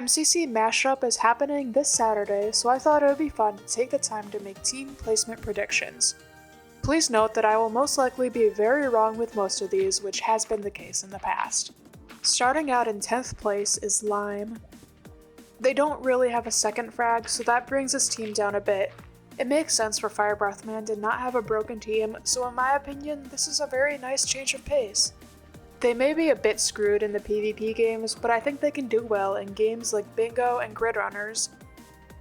MCC Mashup is happening this Saturday, so I thought it would be fun to take the time to make team placement predictions. Please note that I will most likely be very wrong with most of these, which has been the case in the past. Starting out in 10th place is Lime. They don't really have a second frag, so that brings this team down a bit. It makes sense for Fire Breath Man to not have a broken team, so in my opinion, this is a very nice change of pace. They may be a bit screwed in the PvP games, but I think they can do well in games like Bingo and Grid Runners.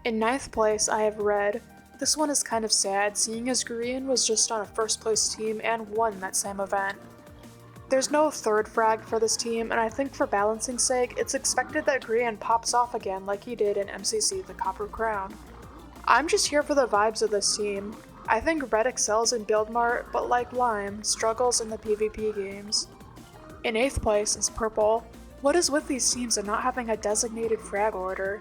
In 9th place, I have Red. This one is kind of sad, seeing as Green was just on a first place team and won that same event. There's no third frag for this team, and I think for balancing's sake, it's expected that Green pops off again like he did in MCC the Copper Crown. I'm just here for the vibes of this team. I think Red excels in Build Mart, but like Lime, struggles in the PvP games. In 8th place is Purple. What is with these teams and not having a designated frag order?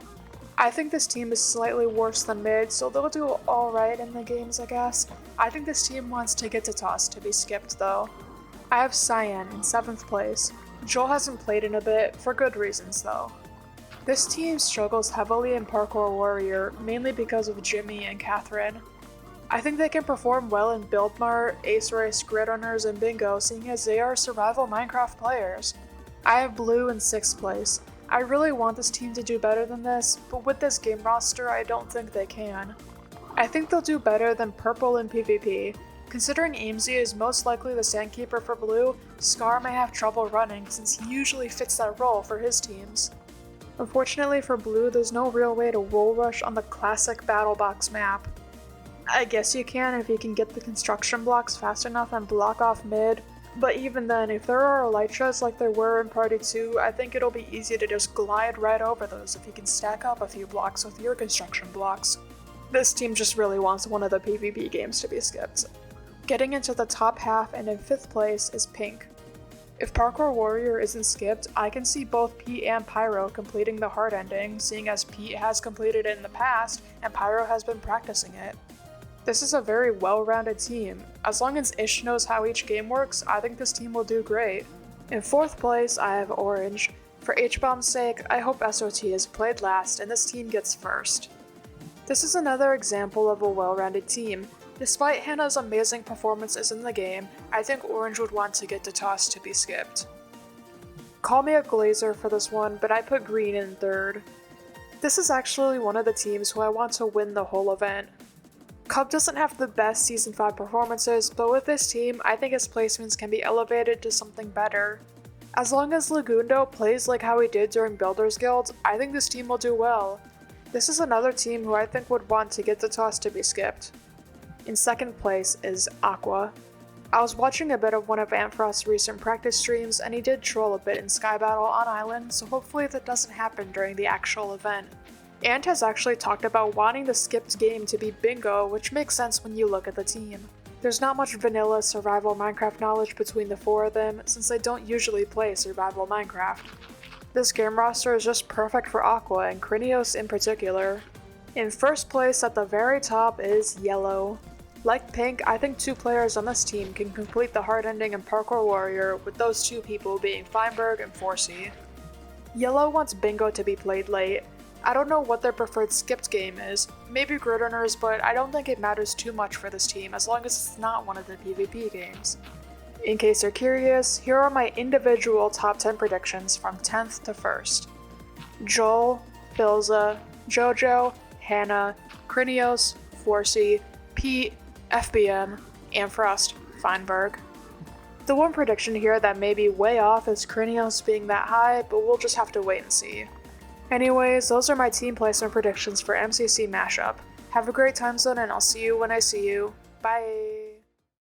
I think this team is slightly worse than mid, so they'll do alright in the games, I guess. I think this team wants to get to toss to be skipped though. I have Cyan in 7th place. Joel hasn't played in a bit, for good reasons though. This team struggles heavily in Parkour Warrior, mainly because of Jimmy and Catherine. I think they can perform well in Build Mart, Ace Race, Grid Runners, and Bingo, seeing as they are survival Minecraft players. I have Blue in 6th place. I really want this team to do better than this, but with this game roster, I don't think they can. I think they'll do better than Purple in PvP. Considering Aimsy is most likely the Sandkeeper for Blue, Scar may have trouble running since he usually fits that role for his teams. Unfortunately for Blue, there's no real way to wall rush on the classic Battle Box map. I guess you can if you can get the construction blocks fast enough and block off mid, but even then, if there are elytras like there were in Party 2, I think it'll be easy to just glide right over those if you can stack up a few blocks with your construction blocks. This team just really wants one of the PvP games to be skipped. Getting into the top half and in 5th place is Pink. If Parkour Warrior isn't skipped, I can see both Pete and Pyro completing the hard ending, seeing as Pete has completed it in the past and Pyro has been practicing it. This is a very well-rounded team. As long as Ish knows how each game works, I think this team will do great. In 4th place, I have Orange. For H-Bomb's sake, I hope SOT is played last and this team gets first. This is another example of a well-rounded team. Despite Hannah's amazing performances in the game, I think Orange would want to get to toss to be skipped. Call me a glazer for this one, but I put Green in 3rd. This is actually one of the teams who I want to win the whole event. Cub doesn't have the best Season 5 performances, but with this team, I think his placements can be elevated to something better. As long as Lagundo plays like how he did during Builders Guild, I think this team will do well. This is another team who I think would want to get the toss to be skipped. In 2nd place is Aqua. I was watching a bit of one of Antfrost's recent practice streams, and he did troll a bit in Sky Battle on Island, so hopefully that doesn't happen during the actual event. Ant has actually talked about wanting the skipped game to be Bingo, which makes sense when you look at the team. There's not much vanilla survival Minecraft knowledge between the 4 of them, since they don't usually play survival Minecraft. This game roster is just perfect for Aqua and Krinios in particular. In 1st place at the very top is Yellow. Like Pink, I think 2 players on this team can complete the hard ending in Parkour Warrior, with those 2 people being Feinberg and Forsey. Yellow wants Bingo to be played late. I don't know what their preferred skipped game is, maybe Grid Runners, but I don't think it matters too much for this team as long as it's not one of the PvP games. In case you're curious, here are my individual top 10 predictions from 10th to 1st. Joel, Filza, Jojo, Hannah, Krinios, Forsey, Pete, FBM, Antfrost, Feinberg. The one prediction here that may be way off is Krinios being that high, but we'll just have to wait and see. Anyways, those are my team placement predictions for MCC Mashup. Have a great time zone and I'll see you when I see you. Bye!